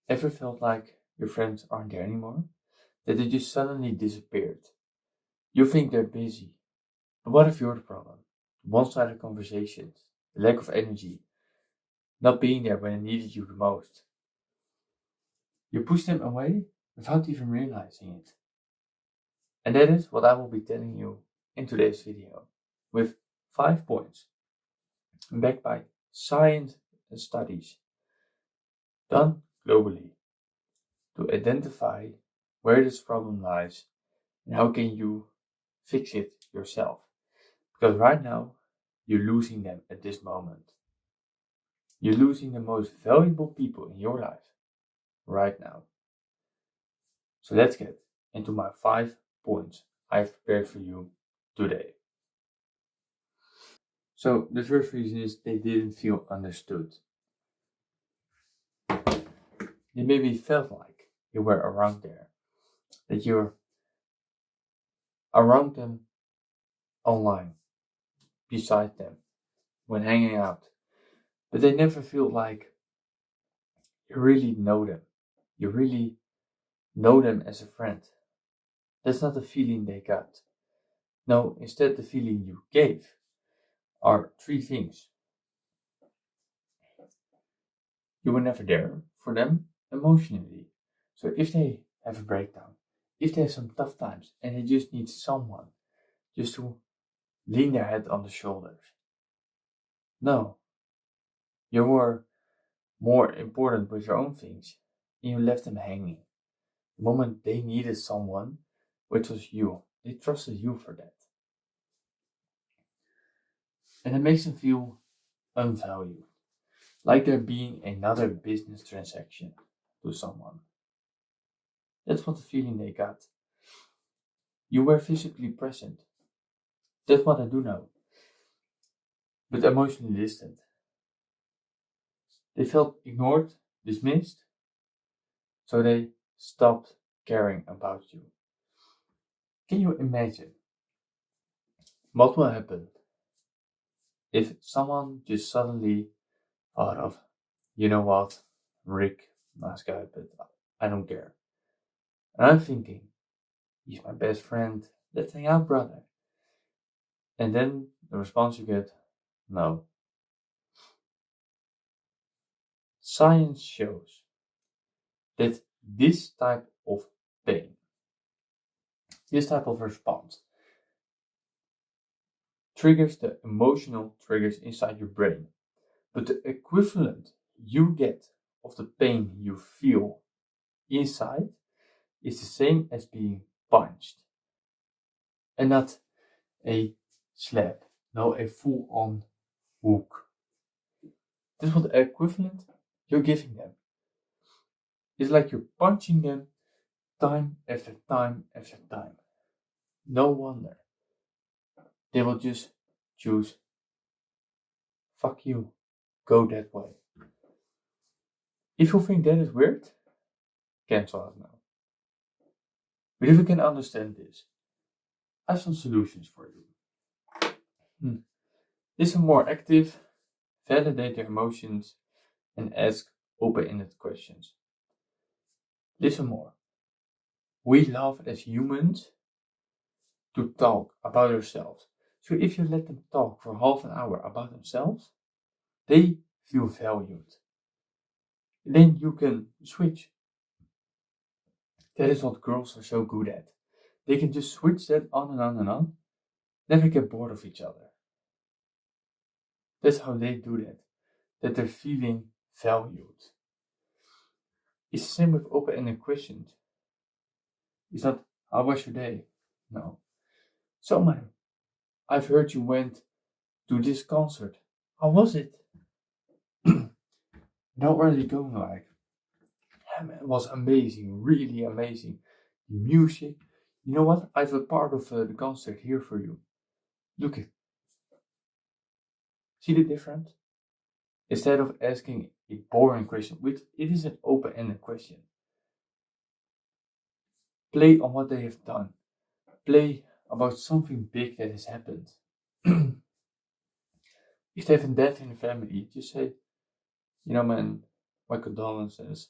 Ever felt like your friends aren't there anymore? That they just suddenly disappeared? You think they're busy, but what if you're the problem? One-sided conversations, the lack of energy, not being there when they needed you the most. You push them away without even realizing it. And that is what I will be telling you in today's video, with 5 points, backed by science and studies, done globally, to identify where this problem lies and how can you fix it yourself. Because right now, you're losing them at this moment. You're losing the most valuable people in your life right now. So let's get into my 5 points I've prepared for you today. So the first reason is they didn't feel understood. They maybe felt like you were around there, that you're around them online, beside them, when hanging out, but they never feel like you really know them. You really know them as a friend. That's not the feeling they got. No, instead the feeling you gave are 3 things. You were never there for them emotionally. So if they have a breakdown, if they have some tough times and they just need someone just to lean their head on the shoulders. No, you were more important with your own things and you left them hanging. The moment they needed someone, which was you, they trusted you for that. And it makes them feel unvalued, like they're being another business transaction to someone. That's what the feeling they got. You were physically present. That's what I do know. But emotionally distant. They felt ignored, dismissed, so they stopped caring about you. Can you imagine what will happen if someone just suddenly thought of, you know what, Rick, nice guy, but I don't care. And I'm thinking, he's my best friend, let's hang out, brother. And then the response you get, no. Science shows that this type of pain, this type of response, triggers the emotional triggers inside your brain. But the equivalent you get of the pain you feel inside is the same as being punched. And not a slap, no, a full on hook. This is what the equivalent you're giving them. It's like you're punching them time after time after time. No wonder they will just choose, fuck you, go that way. If you think that is weird, cancel out now. But if you can understand this, I have some solutions for you. Listen more active, validate their emotions, and ask open-ended questions. Listen more. We love as humans to talk about ourselves. So if you let them talk for half an hour about themselves, they feel valued. Then you can switch. That is what girls are so good at. They can just switch that on and on and on, never get bored of each other. That's how they do that they're feeling valued. It's the same with open-ended questions. It's not, how was your day? No. So, man, I've heard you went to this concert. How was it? Now, where are you going like? Yeah, man, it was amazing, really amazing. The music. You know what? I have a part of the concert here for you. Look it. See the difference? Instead of asking a boring question, which it is an open-ended question. Play on what they have done. Play about something big that has happened. If they have a death in the family, just say, you know, man, my condolences.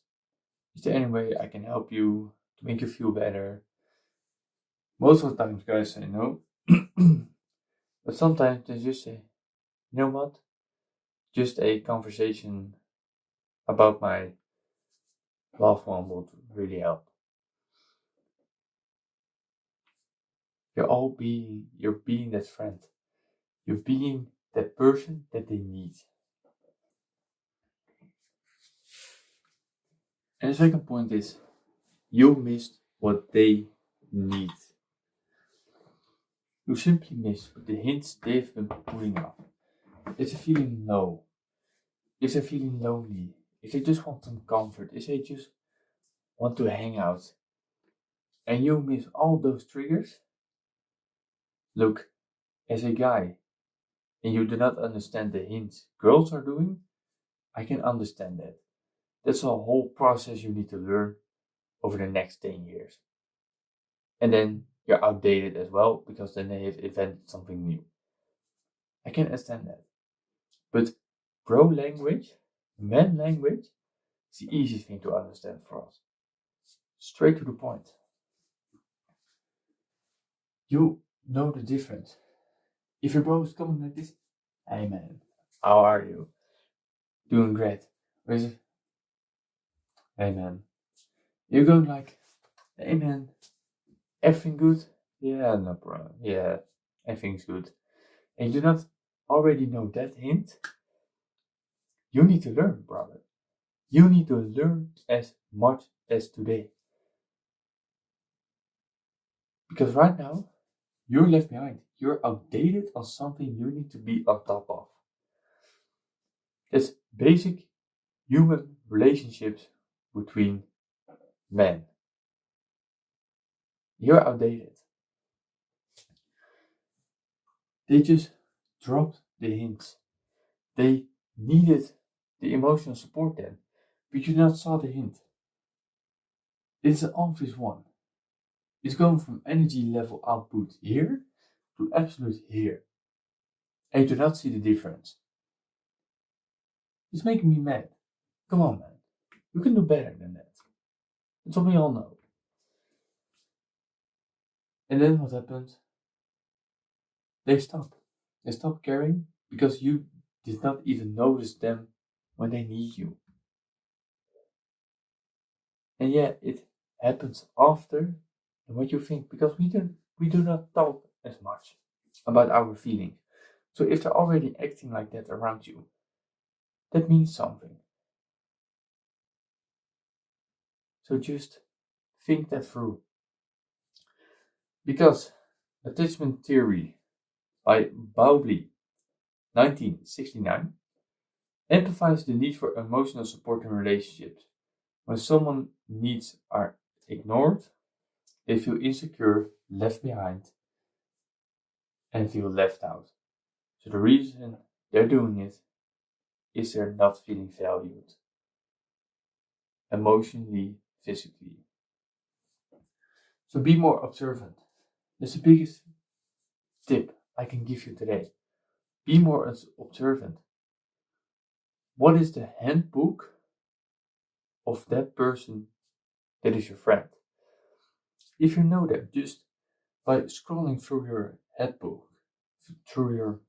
Is there any way I can help you to make you feel better? Most of the times guys say no. But sometimes they just say, you know what? Just a conversation about my loved one would really help. You're being that friend. You're being that person that they need. And the second point is, you missed what they need. You simply miss the hints they've been putting up. If they're feeling low, if they're feeling lonely, if they just want some comfort, if they just want to hang out, and you miss all those triggers, look, as a guy, and you do not understand the hints girls are doing, I can understand that. That's a whole process you need to learn over the next 10 years. And then you're outdated as well, because then they have invented something new. I can understand that. But bro language, man language, is the easiest thing to understand for us. Straight to the point. You know the difference. If your bro is coming like this, hey man, how are you? Doing great. Or is it, hey man, you're going like, hey man, everything good? Yeah, no problem. Yeah, everything's good. And you do not already know that hint, you need to learn, brother. You need to learn as much as today. Because right now, you're left behind. You're outdated on something you need to be on top of. It's basic human relationships between men. You're outdated. They just dropped the hints. They needed the emotional support then, but you not saw the hint. It's an obvious one. It's going from energy level output here to absolute here. And you do not see the difference. It's making me mad. Come on, man. You can do better than that. That's what we all know. And then what happens? They stop. They stop caring because you did not even notice them when they need you. And yeah, it happens after than what you think, because we do not talk as much about our feelings. So if they're already acting like that around you, that means something. So just think that through. Because attachment theory by Bowlby, 1969, amplifies the need for emotional support in relationships. When someone's needs are ignored, they feel insecure, left behind, and feel left out. So the reason they're doing it is they're not feeling valued, emotionally, physically. So be more observant. That's the biggest tip I can give you today. Be more observant. What is the handbook of that person that is your friend? If you know them, just by scrolling through your handbook, through your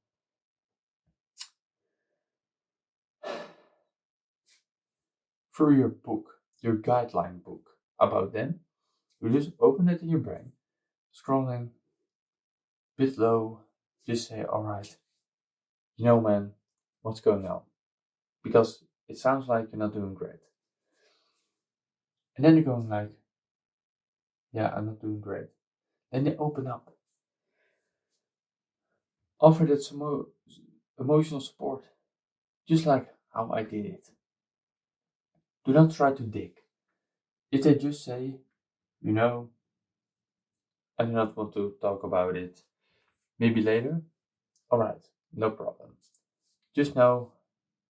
book, your guideline book about them, you just open it in your brain, scrolling a bit low, just say, alright, you know man, what's going on? Because it sounds like you're not doing great. And then you're going like, yeah, I'm not doing great. Then they open up. Offer that some emotional support, just like how I did it. Do not try to dig. If they just say, you know, I do not want to talk about it, maybe later, alright, no problem. Just know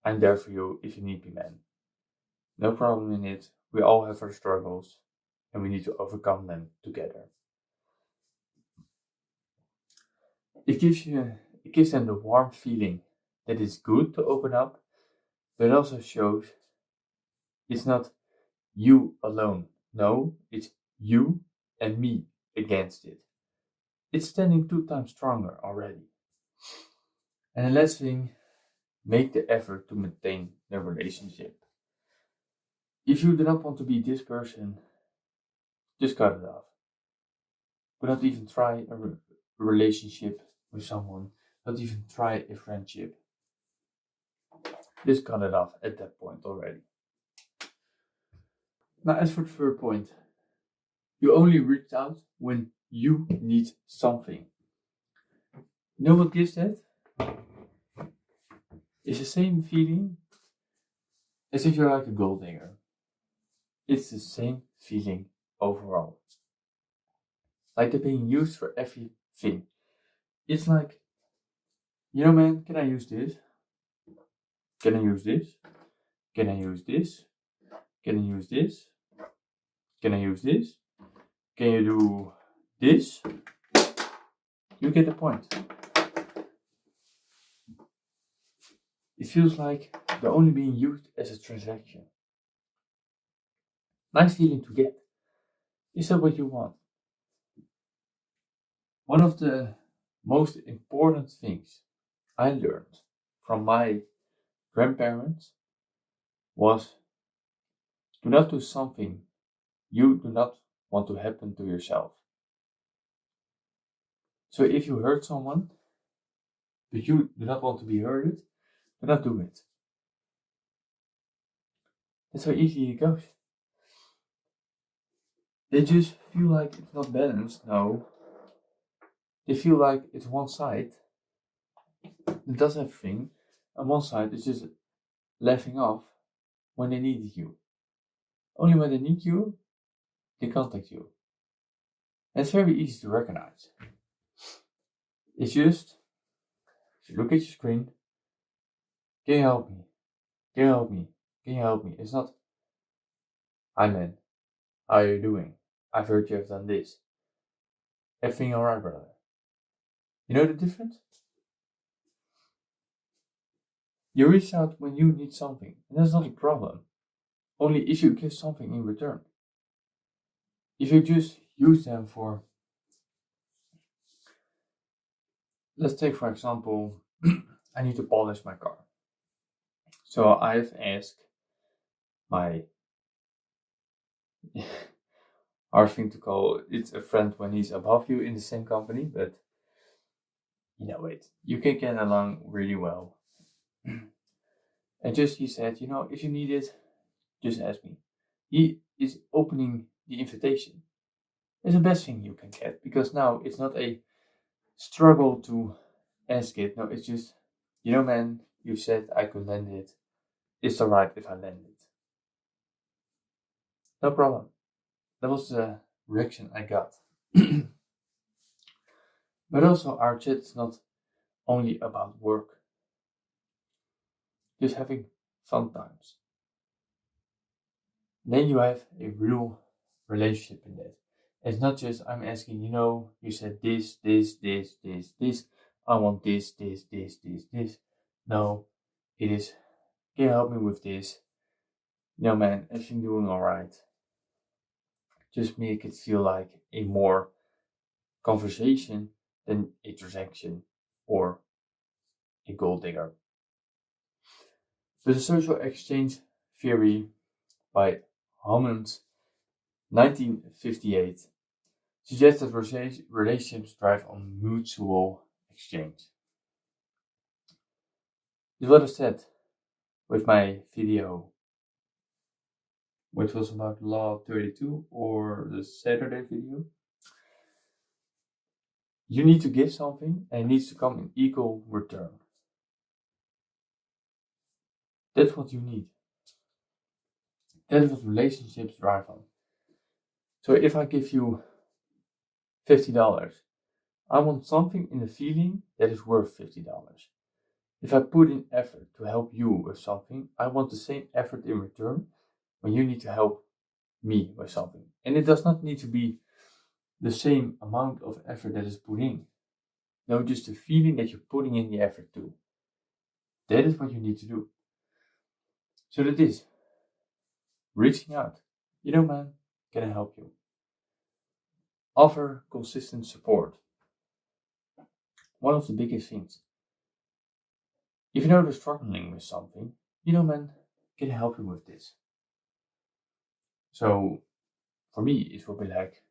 I'm there for you if you need me, man. No problem in it. We all have our struggles and we need to overcome them together. It gives them the warm feeling that it's good to open up, but it also shows it's not you alone. No, it's you and me against it. It's standing 2 times stronger already. And the last thing, make the effort to maintain the relationship. If you do not want to be this person, just cut it off. Do not even try a relationship with someone. Don't even try a friendship. Just cut it off at that point already. Now, as for the third point, you only reach out when you need something. You know what gives that? It's the same feeling as if you're like a gold digger. It's the same feeling overall. Like they're being used for everything. It's like, man, can I use this? Can I use this? Can I use this? Can I use this? Can I use this? Can you do this? You get the point. It feels like they're only being used as a transaction. Nice feeling to get. Is that what you want? One of the most important things I learned from my grandparents was do not do something you do not want to happen to yourself. So if you hurt someone, but you do not want to be hurted, do not do it. That's how easy it goes. They just feel like it's not balanced. No. They feel like it's one side that does everything, and one side is just laughing off when they need you. Only when they need you, they contact you. And it's very easy to recognize. It's just, if you look at your screen, can you help me? Can you help me? Can you help me? It's not, hi man, how are you doing? I've heard you have done this. Everything alright, brother? You know the difference? You reach out when you need something, and that's not a problem. Only if you give something in return. If you just use them for, let's take for example, I need to polish my car. So I've asked my hard thing to call it's a friend when he's above you in the same company, but you can get along really well. And just he said, if you need it, just ask me. He is opening the invitation. It's the best thing you can get because now it's not a struggle to ask it. No, it's just, man, you said I could lend it. It's alright if I lend it. No problem. That was the reaction I got. But also, our chat is not only about work. Just having fun times. Then you have a real relationship in that. It's not just I'm asking, you said this. I want this. No, it is, can you help me with this? No, man, everything doing alright. Just make it feel like a more conversation than a transaction or a gold digger. But the social exchange theory by Hammond, 1958, suggests that relationships thrive on mutual exchange. This is what I said with my video, which was about Law 32 or the Saturday video. You need to give something and it needs to come in equal return. That's what you need. That's what relationships thrive on. So if I give you $50, I want something in the feeling that is worth $50. If I put in effort to help you with something, I want the same effort in return when you need to help me with something. And it does not need to be the same amount of effort that is put in. No, just the feeling that you're putting in the effort to. That is what you need to do. So that is reaching out man, can I help you? Offer consistent support. One of the biggest things. If you know they're struggling with something, man, can I help you with this? So for me, it will be like,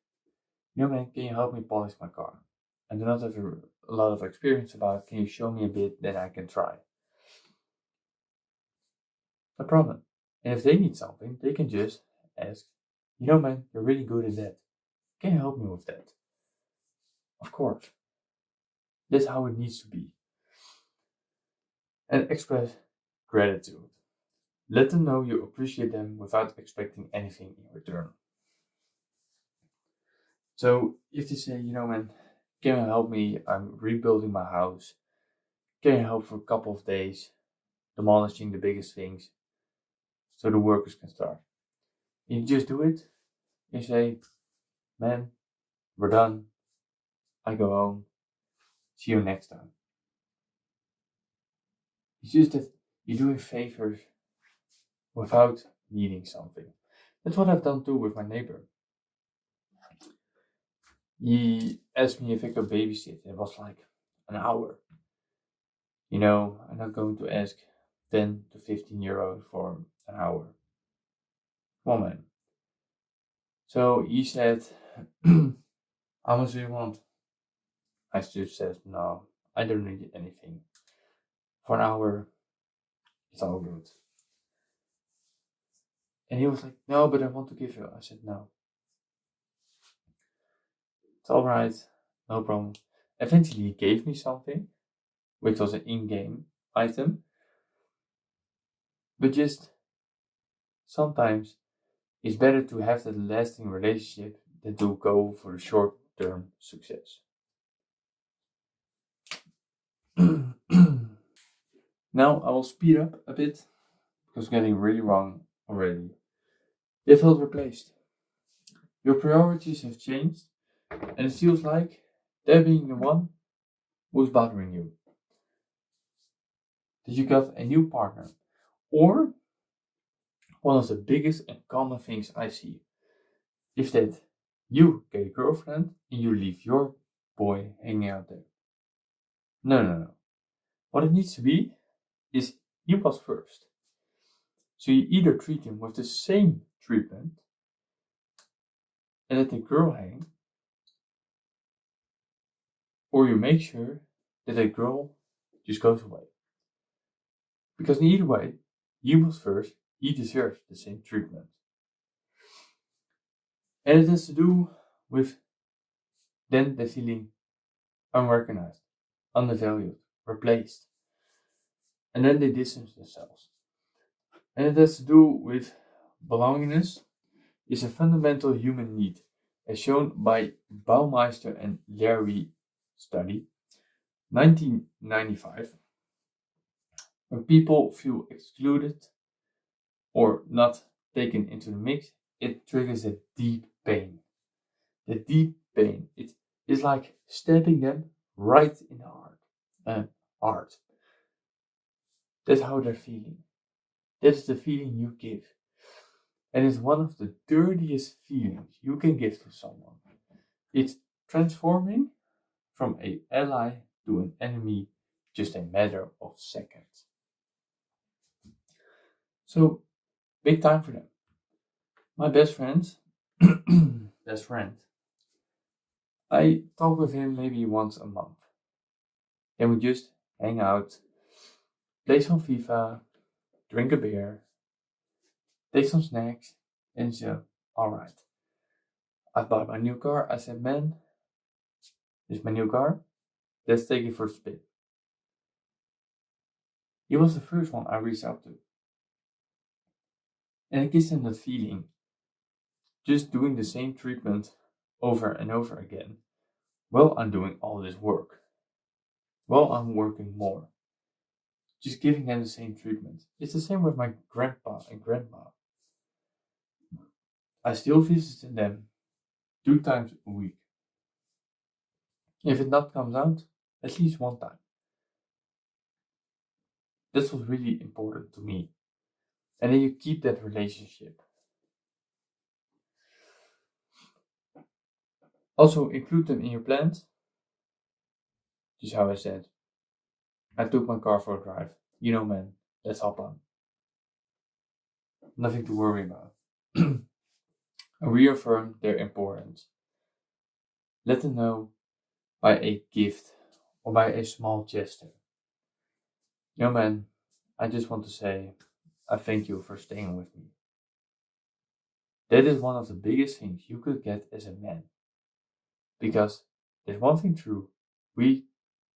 man, can you help me polish my car? I do not have a lot of experience about it. Can you show me a bit, then I can try? No problem. And if they need something, they can just ask, man, you're really good at that. Can you help me with that? Of course. That's how it needs to be. And express gratitude. Let them know you appreciate them without expecting anything in return. So if they say, man, can you help me? I'm rebuilding my house. Can you help for a couple of days, demolishing the biggest things so the workers can start? You just do it. You say, man, we're done. I go home. See you next time. It's just that you're doing favors without needing something. That's what I've done too with my neighbor. He asked me if I could babysit. It was like an hour. I'm not going to ask 10 to 15 euros for an hour. Come on, man. So he said, how much do you want? I just said, no, I don't need anything. For an hour, it's all good. And he was like, no, but I want to give you. I said, no. It's all right. No problem. Eventually, he gave me something, which was an in-game item. But just sometimes it's better to have that lasting relationship than to go for the short-term success. Now I will speed up a bit because it's getting really wrong already. They felt replaced. Your priorities have changed, and it feels like they're being the one who's bothering you. That you got a new partner, or one of the biggest and common things I see is that you get a girlfriend and you leave your boy hanging out there. No. What it needs to be is he was first. So you either treat him with the same treatment and let the girl hang, or you make sure that the girl just goes away. Because in either way, he was first, he deserves the same treatment. And it has to do with then the feeling unrecognized, undervalued, replaced. And then they distance themselves. And it has to do with belongingness is a fundamental human need, as shown by Baumeister and Larry study, 1995. When people feel excluded or not taken into the mix, it triggers a deep pain. The deep pain. It is like stabbing them right in the heart. That's how they're feeling. That's the feeling you give. And it's one of the dirtiest feelings you can give to someone. It's transforming from an ally to an enemy just a matter of seconds. So, big time for them. My best friend, I talk with him maybe once a month. Then we just hang out, play some FIFA, drink a beer, take some snacks, and so, alright. I bought my new car. I said, man, this is my new car. Let's take it for a spin. He was the first one I reached out to. And it gives him that feeling. Just doing the same treatment over and over again. Well, I'm doing all this work. Well, I'm working more. Just giving them the same treatment. It's the same with my grandpa and grandma. I still visit them 2 times a week. If it not comes out, at least 1 time. That's what's really important to me. And then you keep that relationship. Also include them in your plans. Just how I said. I took my car for a drive. Man, let's hop on. Nothing to worry about. Reaffirm their importance. Let them know by a gift or by a small gesture. Man, I just want to say I thank you for staying with me. That is one of the biggest things you could get as a man. Because there's one thing true, we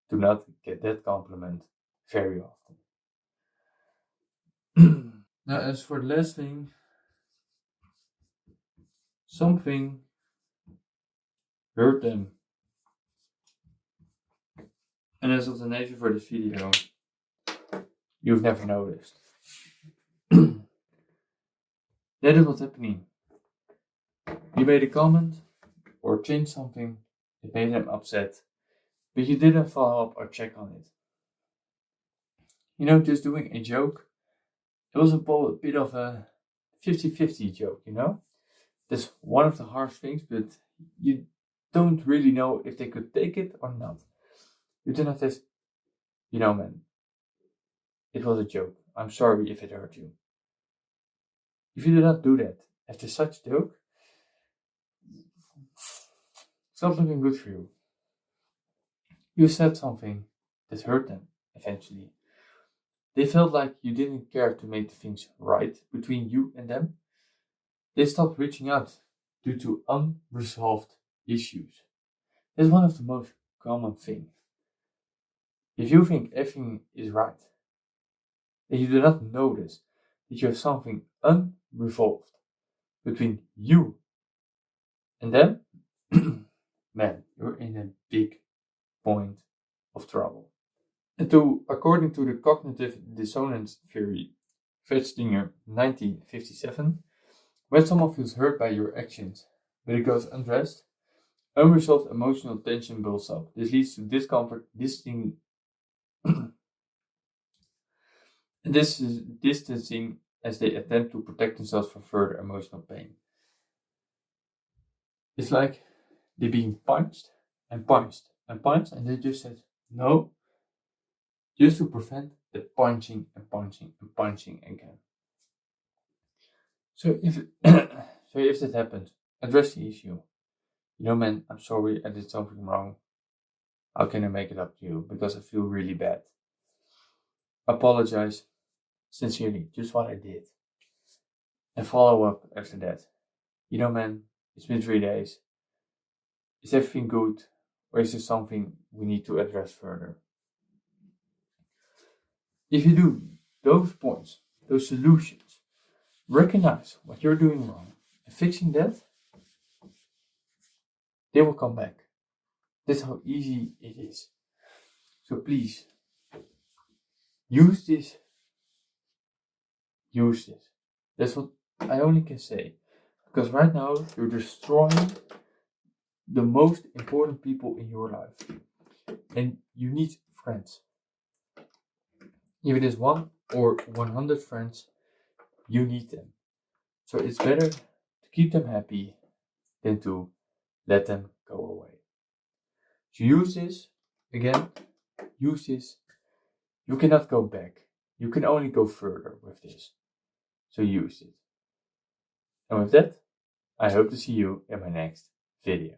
do not get that compliment very often. Now, as for the last thing, something hurt them. And as of the nature for this video, you've never noticed. That is what's happening. You made a comment or changed something that made them upset, but you didn't follow up or check on it. Just doing a joke, it was a bit of a 50-50 joke, That's one of the harsh things, but you don't really know if they could take it or not. You do not say, man, it was a joke. I'm sorry if it hurt you. If you do not do that after such a joke, it's not looking good for you. You said something that hurt them eventually. They felt like you didn't care to make the things right between you and them. They stopped reaching out due to unresolved issues. That's one of the most common things. If you think everything is right, and you do not notice that you have something unresolved between you and them, man, you're in a big point of trouble. And according to the cognitive dissonance theory, Fetstinger, 1957, when someone feels hurt by your actions, but it goes unaddressed, unresolved emotional tension builds up. This leads to discomfort, distancing as they attempt to protect themselves from further emotional pain. It's like they're being punched and punched and punched, and they just said no, just to prevent the punching and punching and punching again. So if that happens, address the issue. Man, I'm sorry I did something wrong. How can I make it up to you? Because I feel really bad. Apologize sincerely, just what I did. And follow up after that. Man, it's been 3 days. Is everything good? Or is there something we need to address further? If you do those points, those solutions, recognize what you're doing wrong and fixing that, they will come back. That's how easy it is. So please, use this. That's what I only can say. Because right now, you're destroying the most important people in your life. And you need friends. Even if it's 1 or 100 friends, you need them. So it's better to keep them happy than to let them go away. So use this. Again, use this. You cannot go back. You can only go further with this. So use it. And with that, I hope to see you in my next video.